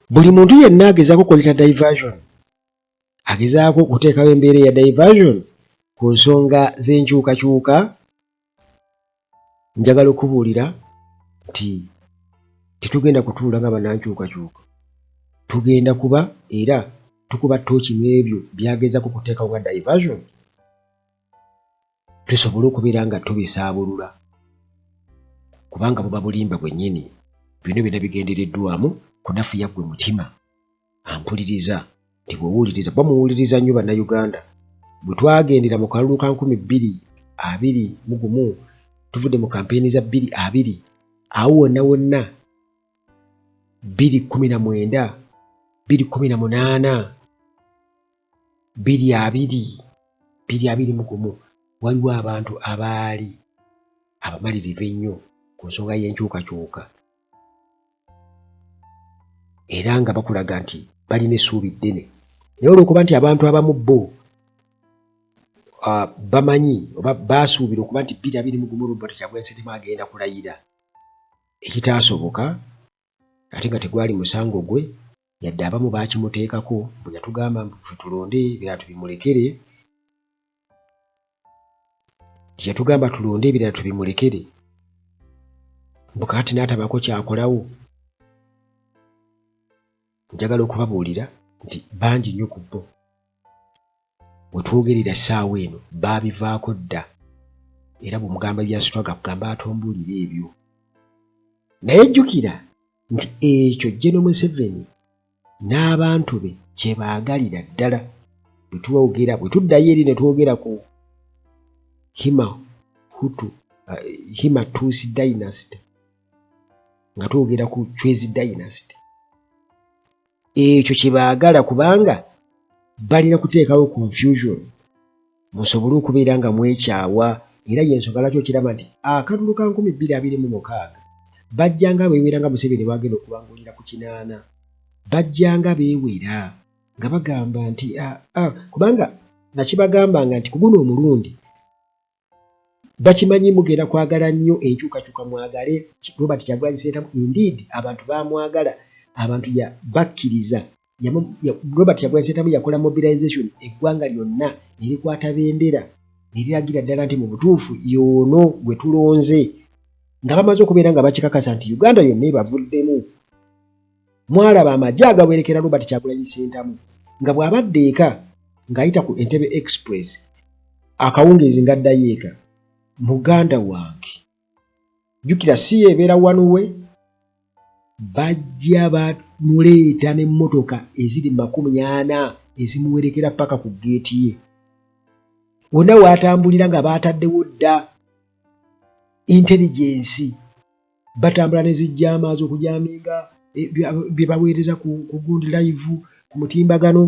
buli muntu yenna agezaako okukolera diversion, agezaako okuteekawo embeera ya diversion ku nsonga z'enkyukakyuka. Njagala okubuulira nti tetugenda kutuula nga bannankyukakyuka, tugenda kuba era tukuba ttooki mu ebyo byagezaako kuteekawo nga diversion, tusobole okubeera nga tubisaabulula, kubanga buba bulimba bwennyini. Bino byonna bigendereddwamu kunafuya ggwe mutima ampuliriza nti bw'owuliriza kuba muwuliriza nnyo bannayuganda. Bwe twagendera mu kalulu ka 2021 tuvudde mu kampeyini za 2020 awo wonna wonna 2019 2018 2021 waliwo abantu abaali abamalirivu ennyo ku nsonga y'enkyukakyuka era nga bakulaga nti balina essuubi ddene. Naye olw'okuba nti abantu abamu bo bamanyi oba baasuubira okuba nti 2021 Robert Kyagulanyi Ssentamu agenda kulayira, ekitaasoboka ate nga tegwali musango gwe, yadde abamu baakimuteekako bwe yatugamba ffe tulonde ebirala tubimulekere. Yatugamba tulonde ebirala tubimulekere, bukati n'atabako kyakolawo. Njagala okubabuulira nti bangi nnyo ku bo bwe twogerera essaawa eno baabivaako dda, era bw'omugamba byasitwaga kugamba atombuulira ebyo. Naye jjukira nti ekyo General Museveni n'abantu be kye baagalira ddala. Bwe twogera bwe tuddayo eri ne twogera ku Hima Tutsi dynasty nga twogera ku Chwezi dynasty, ekyo kye baagala, kubanga balina kuteekawo confusion musobole okubeera nga mwekyawa. Era y'ensonga lwaki okiraba nti akalulu ka 2026 bajjanga beewera nga Museveni bagenda okubangulira ku 8, bajjanga beewera nga bagamba nti kubanga nakibagambanga nti ku guno omulundi bakimanyi mugenda kwagala nnyo enkyukakyuka, mwagale Robert Kyagulanyi Ssentamu. Indeed abantu baamwagala, abantu bakkiriza. Robert Kyagulanyi Ssentamu yakola mobilization, eggwanga lyonna ne likwata bendera ne liragira ddala nti mu butuufu y'ono gwe tulonze, nga bamaze okubeera nga bakikakasa nti Uganda yonna ebavuddemu. Mwalaba amagye agawerekera Robert Kyagulanyi Ssentamu nga bw'abadde eka ng'ayita ku Entebbe Express, akawungeezi ng'addayo eka, muganda wange jjukira si yeebeera wanuwe, bajja bamuleeta n'emmotoka eziri 40 ezimuwerekera paka ku geeti ye. Wonna waatambulira nga baataddewo dda intelligence, batambula ne zijja amaazi okujaminga bye baweereza ku gundi live ku mutimbagano.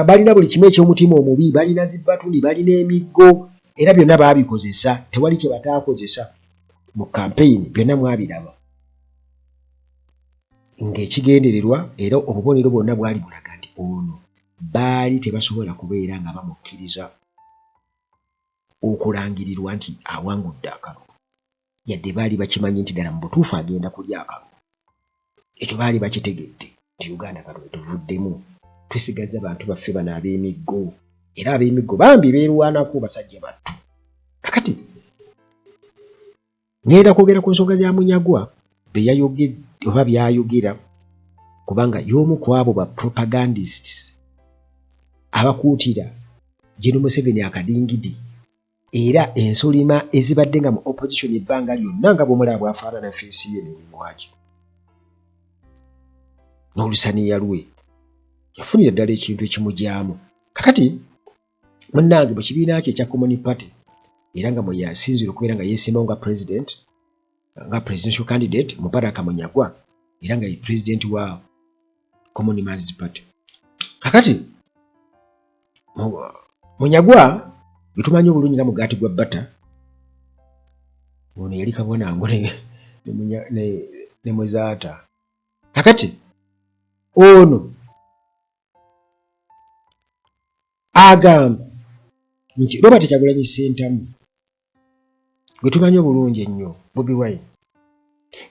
Balina buli kimu eky'omutima omubi, balina zibbatuni, balina emiggo, era byonna baabikozesa. Tewali kye bataakozesa mu campaign, byonna mwabiraba. Ng'ekigendererwa era obubonero bwonna bwali bulaga nti ono baali tebasobola kubeera nga bamukkiriza okulangirirwa nti awangudde akalulu, yadde baali bakimanyi nti ddala mu butuufu agenda kulya akalulu. Ekyo baali bakitegedde nti Uganda kano tuvuddemu, tusigazza bantu baffe bano ab'emiggo, era ab'emiggo bambi beerwanako basajja battu. Kakati ngenda kwogera ku nsonga za Munyagwa beyayogedde oba byayogera, kubanga y'omu ku abo ba propagandists abakuutira General Museveni akadingidi, era ensolima ezibadde nga mu opposition ebbanga lyonna nga bw'omulaba bw'afaanana feesi ye n'emimwagi n'olusaniya lwe, yafunira ddala ekintu ekimugyamu. Kakati munnange mu kibiina kye ekya Common Party, era nga mwe yasinzira okubeera nga yeesimbawo nga presidential candidate, Mubaraka Munyagwa, era nga ye president wa Common Man's Party. Kakati Munyagwa bitumanyi obulungi nga mugaati gwa bbata, ono yali kabonango ne Muzaata. Kakati ono agamba nti Robert Kyagulanyi Ssentamu gwe tumanyi obulungi ennyo, Bobi Wine,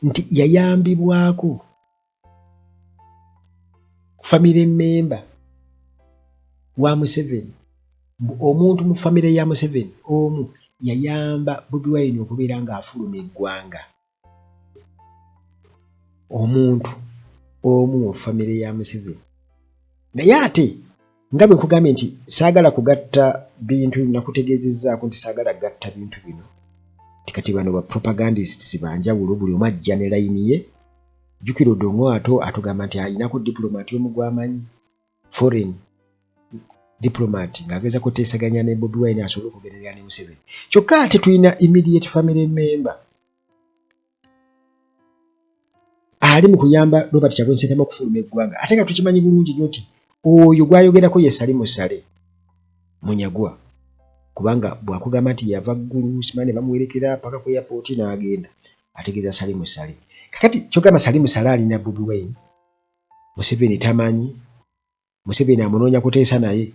nti yayambibwako family member wa Museveni, omuntu mu family ya Museveni omu yayamba Bobi Wine okubeera ng'afuluma eggwanga. Omuntu omu mu family ya Museveni. Naye ate nga bwe nkugambye nti saagala kugatta bintu, nakutegeezezzaako nti saagala gatta bintu bino. Tikati bano ba propagandists banjawulo, buli omu ajja ne layini ye. Jjukira Odongo atugamba nti ayinako diplomat y'omu gw'amanyi, foreign diplomat, ng'ageza kuteesaganya ne Bobi Wine asobole okugerera ne Museveni. Kyokka ate tulina immediate family member ali mu kuyamba Robert Kyagulanyi Ssentamu okufuluma eggwanga. Ate nga tukimanyi bulungi nnyo nti oyo gw'ayogerako ye Salimusale Munyagwa, kubanga bw'akugamba nti yava ggulu simane bamuwerekera paka ku airport n'agenda, ategeeza Salimusale. Kakati kyogamba Salimusale alina Bobi Wine, Museveni tamanyi, Museveni amunoonya kuteesa naye,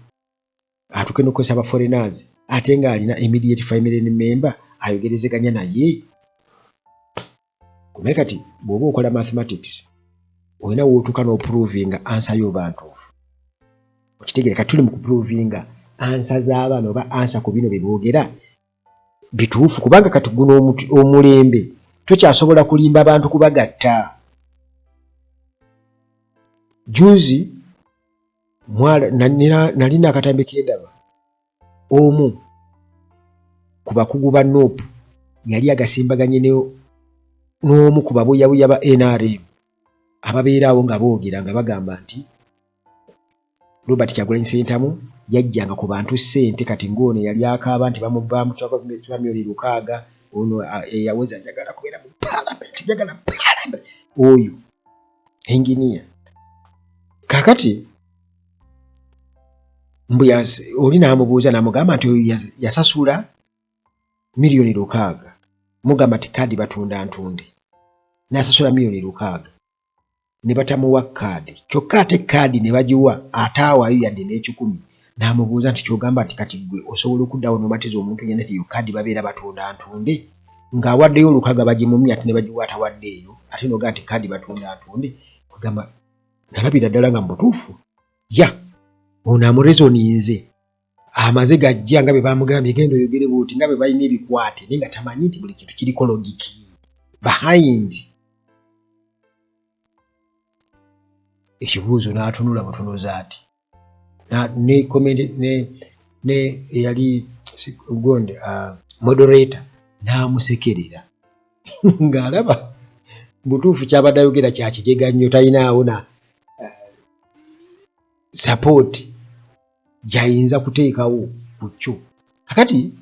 atuuke n'okukozesa aba foreigners, ate ng'alina immediate family member ayogerezeganya naye. Kumbe kati bw'oba okola mathematics olina w'otuuka n'oprovinga ansa y'oba ntuufu. Okitegeera kati tuli mu kuprovinga ansa z'abaana oba ansa ku bino bye boogera bituufu, kubanga kati guno omulembe tokyasobola kulimba abantu kubagatta. Juzi nalina akatambi kendaba omu ku bakugu ba NOP yali agasimbaganye n'omu ku babuyabuya ba NRM ababeeraawo nga boogera nga bagamba nti Robert Kyagulanyi Ssentamu yajjanga ku bantu ssente, kati ng'ono yali akaaba nti bamuvaamu bamyoli 600, ono eyaweza njagala kubeera mu parliament, njagala parliament, oyo engineer. Kakati oli n'amubuuza n'amugamba nti oyo yasasula miliyoni 600, mugamba nti kaadi batunda ntunde, n'asasula miliyoni 600 ne batamuwa kaadi, kyokka ate kaadi ne bagiwa ataawayo yadde n'ekikumi. N'amubuuza nti kyogamba nti kati gwe osobola okuddawo n'omatiza omuntu yenna nti yo kaadi babeera batunda ntunde, ng'awaddeyo 600 bagimumya ate ne bagiwa atawaddeeyo, ate n'ogamba nti kaadi batunda ntunde. Kugamba nalabira ddala nga mubutuufu ono amurezoninze, amaze gajja nga bwe bamugambye genda oyogere bw'oti, nga bwe balina ebikwate, naye nga tamanyi nti buli kintu kiriko logiki behind. Ekibuuzo n'atunula butunuza ati ne comment ne yali ugonde moderator n'amusekerera ng'alaba butuufu kyabadde ayogera kya kigega nnyo, talinaawo na support gy'ayinza kuteekawo ku kyo. Kakati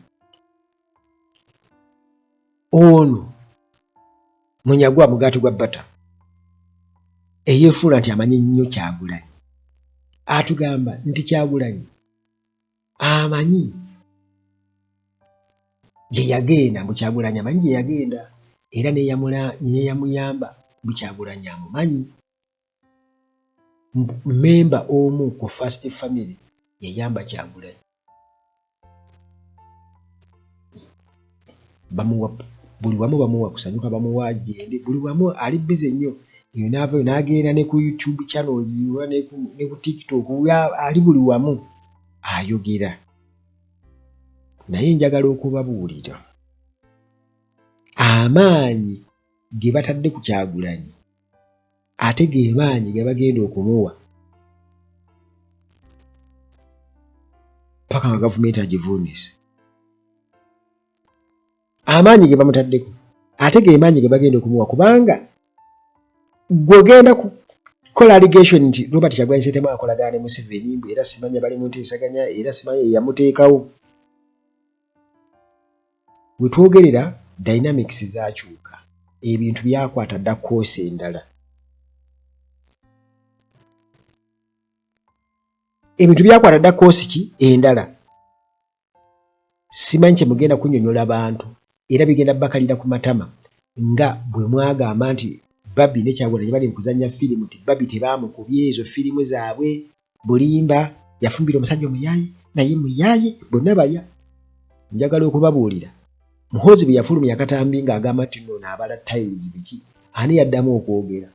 ono Munyagwa mugaati gwa bbata eyeefuula nti amanyi nnyo Kyagulanyi, atugamba nti Kyagulanyi amanyi gye yagenda, mbu Kyagulanyi amanyi gye yagenda era neyamuyamba, mbu Kyagulanyi amumanyi. Memba omu ku First Family yayamba Kyagulanyi, bamuwa buli wamu, bamuwa kusanyuka, bamuwa agende buli wamu, ali busy nnyo. Eyo n'avayo n'agenda ne ku YouTube channels ne ku TikTok, ali buli wamu ayogera. Naye njagala okubabuulira amaanyi ge batadde ku Kyagulanyi ate ge maanyi ge bagenda okumuwa paka nga gavumenti agivuunise. Amaanyi ge bamutaddeko ate ge maanyi ge bagenda okumuwa, kubanga gwogenda kukola allegation nti Robert Kyagulanyi Ssentamu akolagana ne Museveni, era simanya bali mu nteesaganya, era simanya yamuteekawo. We twogerera dynamics zaakyuka, ebintu byakwata dda koosi endala. Ebintu byakwata dda koosi ki endala. Simanyi kye mugenda kunnyonnyola abantu, era bigenda bakalira ku matama, nga bwe mwagamba nti Babi ne Kyagulanyi bali mu kuzannya firimu, nti Babi tebaamukubye ezo firimu zaabwe, Bulimba yafumbira omusajja omuyaaye, naye muyaaye bonna baya. Njagala okubabuulira Muhoozi bwe yafulumya akatambi ng'agamba nti nno naabala tiles biki, ani yaddamu okwogera?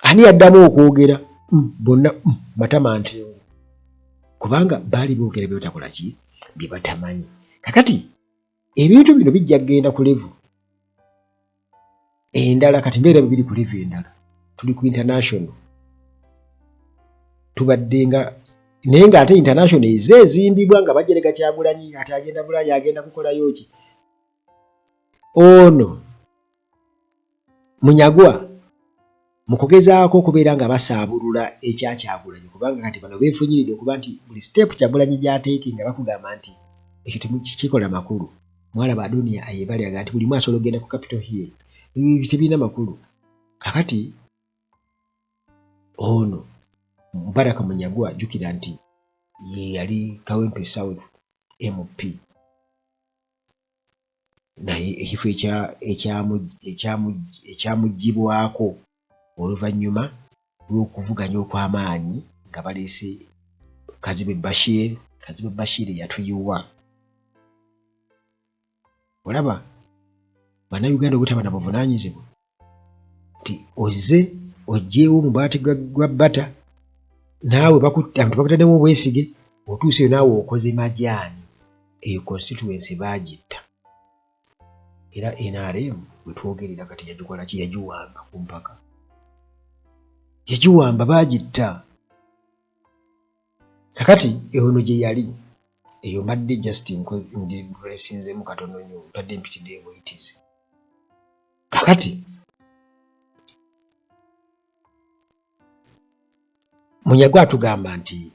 Ani yaddamu okwogera? bonna matama ntengu kubanga baali boogera bye batakola ki bye batamanyi. Kakati ebintu bino bijja kgenda ku level endala, kati ngaera bibiri ku level endala, tuli ku international tubadde nga naye ng'ate international ezimbibwa nga bajereka Kyagulanyi ate agenda Bulaaya agenda kukolayo ki. Ono Munyagwa mu kugezaako okubeera nga basaabulula ekya Kyagulanyi kubanga kati bano beefunyiridde okuba nti buli step Kyagulanyi gy'ateeke nga bakugamba nti ekyo tekikola makulu. Mwalaba Adonia ayebalyaga nti buli mwaka asobola okugenda ku Capitol Hill, tebirina makulu. Kakati ono Mubaraka Munyagwa jjukira nti ye yali Kawempe South MP, naye ekifo ekyamugibwako oluvannyuma lw'okuvuganya okw'amaanyi nga baleese Kazibe Bashir yatuyiwa. Olaba Bannayuganda obutaba na buvunaanyizibwa nti ozze oggyeewo omubaati gwa bbata naawe abantu bakutaddemu obwesige otuuseyo naawe okoze majaani. Eyo constituency baagitta era NRM bwe twogerera kati yagikola ki, yagiwamba ku mpaka, yagiwamba baagitta. Kakati ono gye yali eyo mbadde just ndiresinzemu katono nnyo, mbadde mpitidde bweyitizi. Kakati Munyagwa atugamba nti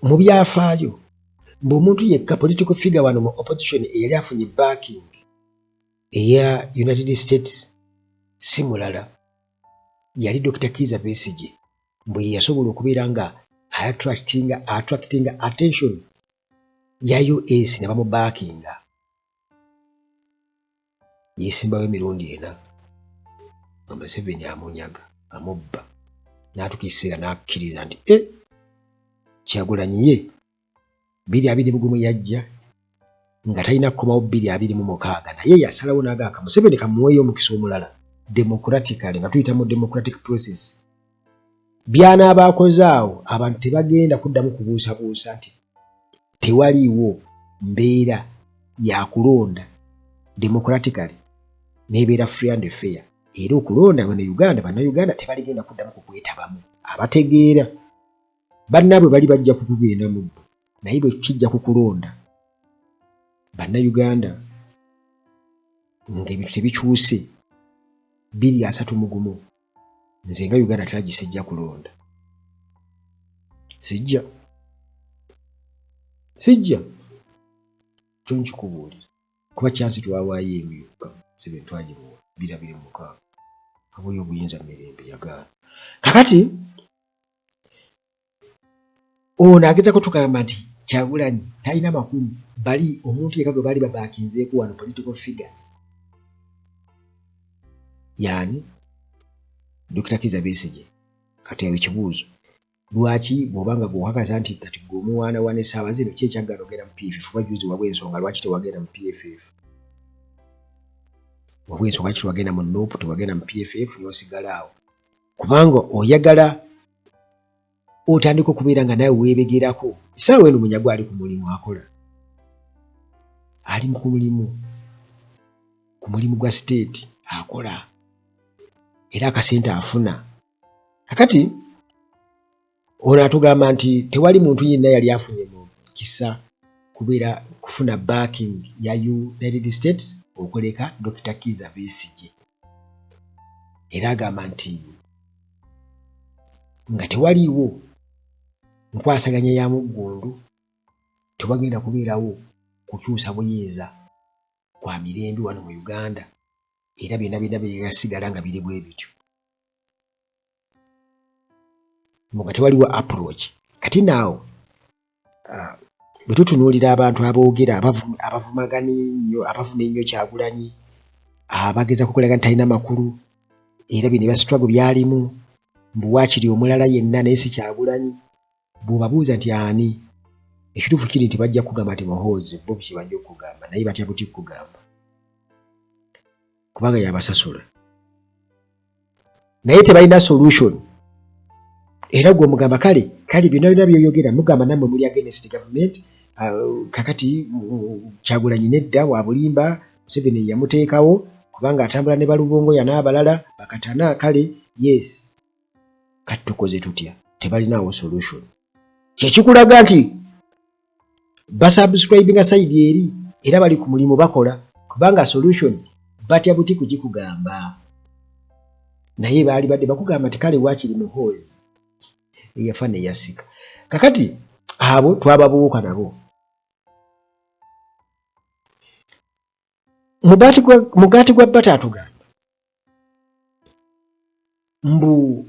mu byafaayo ng'omuntu yekka political figure wano mu opposition eyali afunye backing eya United States si mulala yali Dr. Kizza Besigye, mbwe yasobola okubeera nga attracting attention ya US ne bamubackinga. Yeesimbawo emirundi ena nga Museveni amunyaga amubba, n'atuuka ekiseera n'akkiriza nti Kyagulanyi ye 2021 yajja nga talina kukomawo 2026, naye yasalawo n'agaaka Museveni kamuweeyo omukisa omulala democratically nga tuyita mu democratic process. By'anaaba akoze awo abantu tebagenda kuddamu kubuusabuusa nti tewaliiwo mbeera ya kulonda democratically n'ebeera free and fair, era okulonda bannayuganda tebaligenda kuddamu kukwetabamu. Abategeera bannaabwe bali bajja kukugenda mu bbo, naye bwe kijja kukulonda bannayuganda ng'ebintu tebikyuse 231 nze nga Uganda teragisijja kulonda, sijja kyonkikubuulira kuba kyansi twawaayo emyuka sebe twagimuwa 2026 abulyo obuyinza mirembe yagaana. Kakati ono agezako tukagamba nti Kyagulanyi talina makulu, bali omuntu yekka gwe baali babaakinzeeko wano political figure yaani Dr. Kizza Besigye. Kati awo ekibuuzo lwaki bw'obanga gw'okakasa nti kati gw'omuwaana wane essaawa zino ki ekyagala ogenda mu PFF oba juzi wabwa ensonga lwaki tewagenda mu PFF, wabwa ensonga lwaki tewagenda mu NUP tewagenda mu PFF n'osigala awo, kubanga oyagala otandika okubeera nga nawe weebegerako. Essaawa eno Munyagwa ali ku mulimu akola, ali ku mulimu gwa state akola era akasente afuna. Kakati ono atugamba nti tewali muntu yenna yali afunye mukisa kubeera kufuna backing ya United States okuleka Dr. Kizza Besigye, era agamba nti nga tewaliiwo nkwasaganya ya muggundu tewagenda kubeerawo kukyusa buyinza kwa mirembe wano mu Uganda, era byonna byasigala nga biri bwe bityo nga tewaliwo approach. Kati naawo bwe tutunuulira abantu aboogera abavumagana ennyo abavuma ennyo Kyagulanyi, abageza kukulaga nti talina makulu era bino ebyastruggle byalimu mbuwaakiri omulala yenna naye si Kyagulanyi, bw'obabuuza nti ani, ekituufu kiri nti bajja kugamba nti muhoozi bo kye bajja okugamba, naye batya buti kugamba kubanga yabasasula, naye tebalina solution era gwe mugamba kale byonna byoyogera mugamba nammwe muli against government. Kakati Kyagulanyi nedda wa bulimba Museveni yamuteekawo kubanga atambula ne Balubongoya n'abalala bakatana kale yes kati tukoze tutya tebalinaawo solution kyekikulaga nti basubscribinga side eri era bali ku mulimu bakola kubanga solution batya buti kugikugamba naye baali badde bakugamba nti kale waakiri muhoozi eyafa neyasika kakati abo twababuuka nabo Mugaati gwa Bata atugamba mbu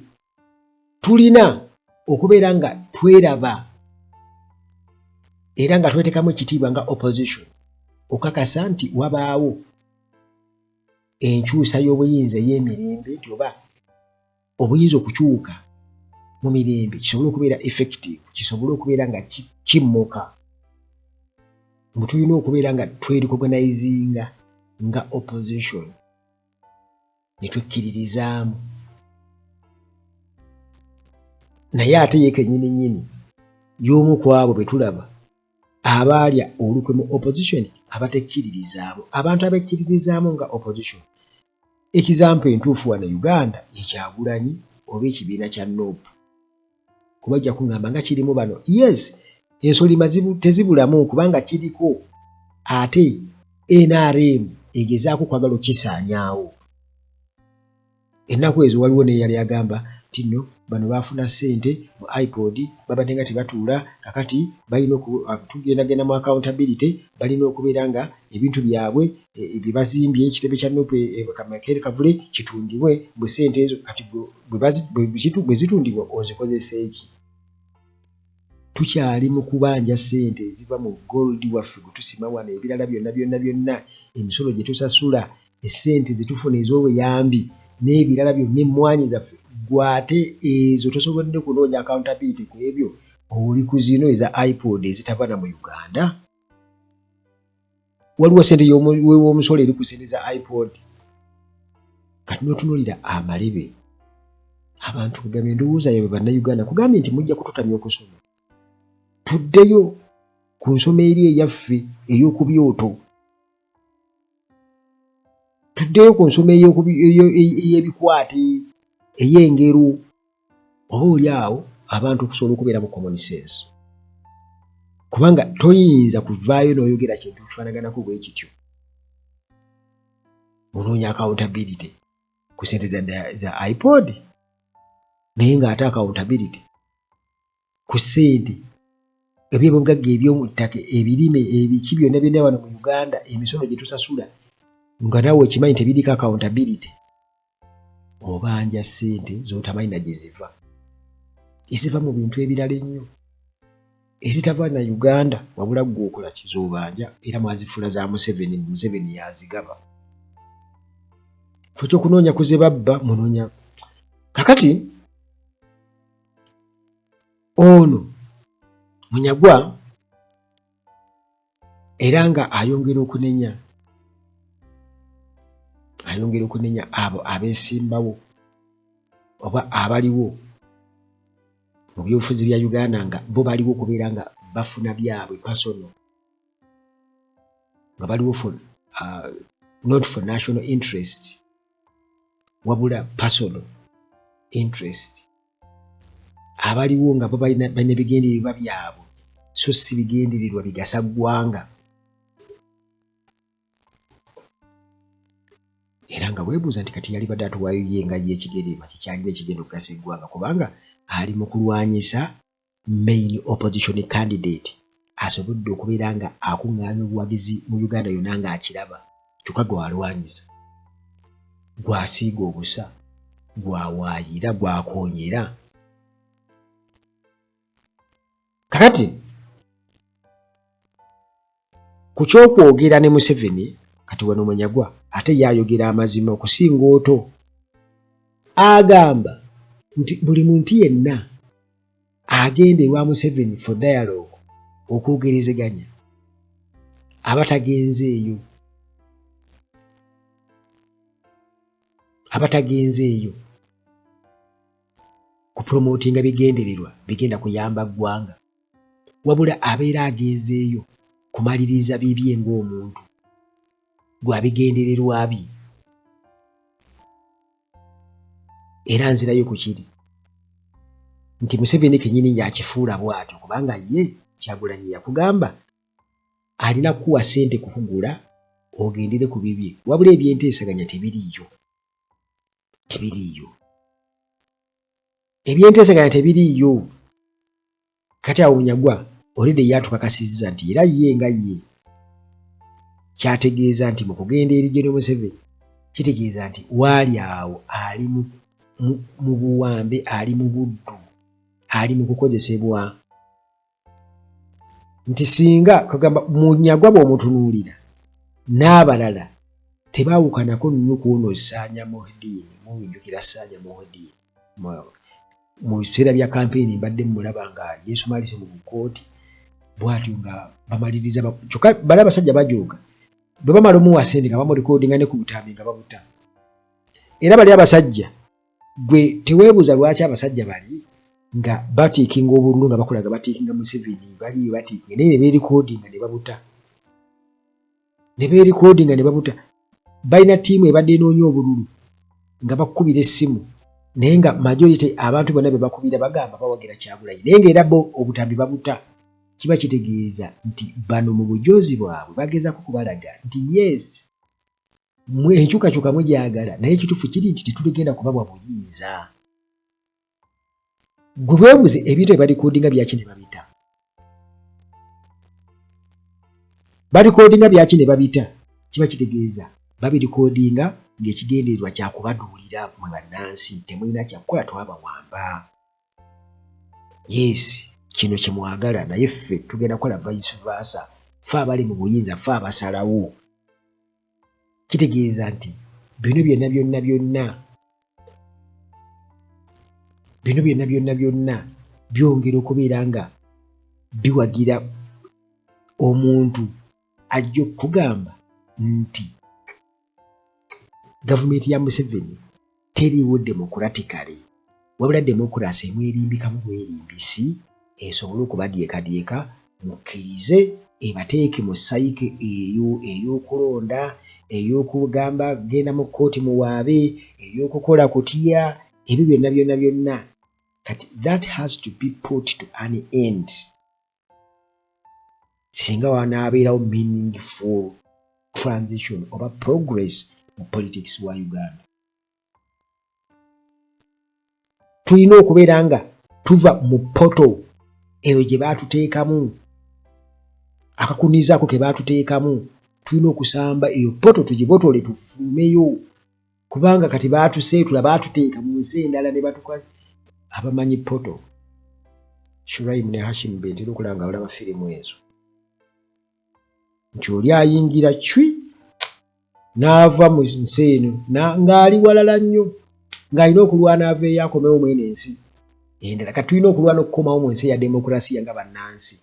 tulina okubeera nga tweraba era nga tweteekamu ekitiibwa nga opposition okakasa nti wabaawo enkyusa y'obuyinza ey'emirembe nti oba obuyinza okukyuka mu mirembe kisobole okubeera effective kisobole okubeera nga kimmoka mbu tulina okubeera nga twerecognizinga nga opposition ne twekkiririzaamu naye ate ye kennyini y'omu ku abo be tulaba abaalya olukwe mu opposition abatekkiririzaamu abantu abekkiririzaamu nga opposition ekizampo entuufu wano Uganda ye Kyagulanyi oba ekibiina kya NUP kuba ojja kuŋŋamba nga kirimu bano yes ensoli mazibu tezibulamu kubanga kiriko ate NRM egezaako kwagala okisaanyaawo ennaku ezo waliwo n'eyali agamba nti nno bano baafuna ssente mu iPod babadde nga tebatuula kakati balina tugendagenda mu accountability balina okubeera nga ebintu byabwe bye bazimbye ekitebe kya NUP Makerere Kavule kitundibwe mu ssente ezo kati bwe zitundibwa ozikozesa eki tukyali mu kubanja ssente eziva mu gold waffe gwe tusima wano ebirala byonna emisolo gye tusasula essente ze tufuna ez'obuyambi n'ebirala byonna emmwanyi zaffe gwate ezo tosobodde kunoonya accountability ku ebyo oli ku zino eza iPod ezitava na mu Uganda waliwo ssente y'omusolo eri ku ssente za iPod kati n'otunuulira amalebe abantu kugambye endowooza yaabwe bannayuganda kugambye nti mujja kututamya okusoma tuddeyo ku nsoma eri eyaffe ey'oku byoto tuddeyo ku nsoma ey'ebikwate ey'engero oba oli awo abantu okusobola okubeera mu common sense kubanga toyinza kuvaayo n'oyogera kintu kifaanaganako bwe kityo munoonya accountability ku ssente za iPod naye ng'ate accountability ku ssente eby'obugagga eby'omu ttaka ebirime ebiki byonna wano mu Uganda emisolo gye tusasula nga naawe okimanyi tebiriko accountability obanja ssente z'otamanyi na gye ziva eziva mu bintu ebirala ennyo ezitava na Uganda wabula ggwe okola kizobanja era mwazifula za Museveni yazigaba kyo kunoonya kuzebabba munoonya kakati ono Munyagwa era nga ayongera okunenya abo abeesimbawo oba abaliwo mu byobufuzi bya Uganda nga bo baliwo okubeera nga bafuna byabwe personal nga baliwo not for national interest wabula personal interest abaliwo nga bo balina bigendererwa byabwe so si bigendererwa bigasa ggwanga era nga weebuuza nti kati yali badde atuwaayo ye nga ye ekigendererwa kikyalina ekigenda okugasa eggwanga kubanga ali mu kulwanyisa main opposition candidate asobodde okubeera nga akuŋŋaanya obuwagizi mu Uganda yonna ng'akiraba kyokka gwalwanyisa gwasiiga obusa gwawaayira gwakoonyera kakati ku kyokwogera ne Museveni kati wano Munyagwa ate yayogera amazima okusinga oto agamba nti buli muntu yenna agenda ewa Museveni for dialogue okwogerezeganya abatagenze eyo kupromotinga bigendererwa bigenda kuyamba ggwanga, wabula abeera agenzeeyo kumaliriza bibye ng'omuntu lwa bigendererwa bye. Era nzirayo ku kiri nti Museveni kennyini yakifuula bw'atyo kubanga ye Kyagulanyi yakugamba alina kuwa ssente kukugula ogendere ku bibye, wabula ebyenteesaganya tebiriiyo. Ebyenteesaganya tebiriiyo. Kati awo Munyagwa already yatukakasizza nti era ye nga ye kyategeeza nti mu kugenda eri General Museveni kitegeeza nti waali awo ali mu buwambe, ali mu buddu, ali mu kukozesebwa. Nti singa kagamba Munyagwa bw'omutunuulira n'abalala tebaawukanako nnyo kuwono Ssaanya Muhyiddin, mujjukira Ssaanya Muhyiddin mu biseera bya kampeyini mbadde mulaba nga yeesumaalise mu bukooti bw'atyo nga bamaliriza kyokka bali abasajja bajooga bwe bamala omuwa ssente nga bamulikodinga ne ku butambi nga babuta. Era bali abasajja gwe teweebuuza lwaki abasajja bali nga batiikinga obululu nga bakulaga batiikinga Museveni bali batiikinga naye ne beerikodinga ne babuta. Balina ttiimu ebadde enoonya obululu nga bakubira essimu naye nga majority abantu bonna be bakubira bagamba bawagira Kyagulanyi naye ng'era bo obutambi babuta. Kiba kitegeeza nti bano mu bujoozi bwabwe bagezaako kubalaga nti yes enkyukakyuka mugyagala naye ekituufu kiri nti tetugenda kubabwa buyinza. Gwe bwebuze ebintu ebalikodinga byaki ne babita? Balikodinga byaki ne babita? Kiba kitegeeza babirikodinga ng'ekigendererwa kya kubaduulira mwe bannansi, temulina kyakukola twabawamba. Yes, kino kye mwagala naye ffe tugenda kukola vice versa. Ffe abali mu buyinza, ffe abasalawo. Kitegeeza nti bino byonna byongera okubeera nga biwagira omuntu ajja okugamba nti gavumenti ya Museveni teriiwo democratically, wabula demokrasi emwerimbikamu bwerimbisi esobole okubadyeekadyeka mukkirize ebateeke mu sayike eyo ey'okulonda, ey'okugamba genda mu kkooti muwaabe, ey'okukola kutya, ebyo byonna kati that has to be put to an end. Singa wanaabeerawo meaningful transition oba progress mu politics wa Uganda. Tulina okubeera nga tuva mu poto eyo gye baatuteekamu, akakunizaako ke baatuteekamu, tulina okusamba eyo poto tugibotole tufumeyo, kubanga kati baatuseetula baatuteeka mu nsi endala ne batukola abamanyi poto. Shuraim ne Hashim bentera okulaba nga balaba firimu ezo nti oli ayingira cwi n'ava mu nsi eno ng'ali walala nnyo ng'alina okulwana aveeyo akomewo mweno ensi endala. Kati tulina okulwana okukomawo mu nsi ya demokrasiya nga bannansi.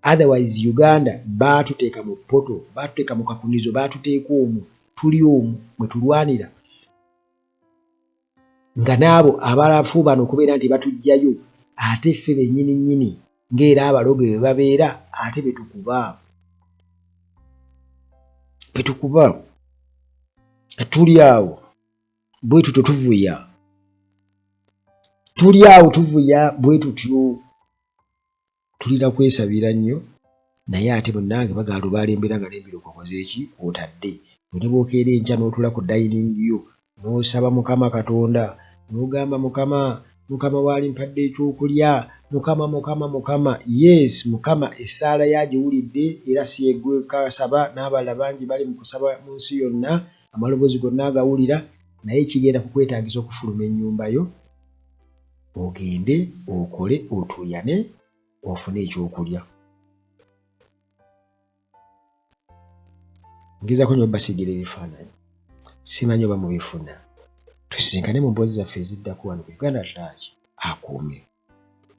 Otherwise Uganda baatuteeka mu poto, baatuteeka mu kakunizo, baatuteeka omwo, tuli omwo mwe tulwanira nga n'abo abalafu bano okubeera nti batujjayo ate ffe bennyini ng'era abaloge bwe babeera ate betukuba. Tuli awo bwe tutyo tuvuya, bwe tutyo tulina kwesabira nnyo. Naye ate munnange bagala lubalembera nga n'embiroko okoze eki otadde ne bwokeera enkya n'otula ku dayiningi yo n'osaba Mukama Katonda n'ogamba Mukama waali mpadde ekyokulya, Mukama. Yes, Mukama essaala yagiwulidde era si yeggwe kasaba, n'abalala bangi bali mu kusaba mu nsi yonna, amaloboozi gonna agawulira, naye kigenda kukwetaagisa okufuluma ennyumba yo ogende okole otuuyane ofune ekyokulya. Ngezaako nnyo basigira ebifaananyi, simanyi oba mubifuna. Tusisinkane mu mboozi zaffe eziddako wano ku Uganda Lodge akuumye.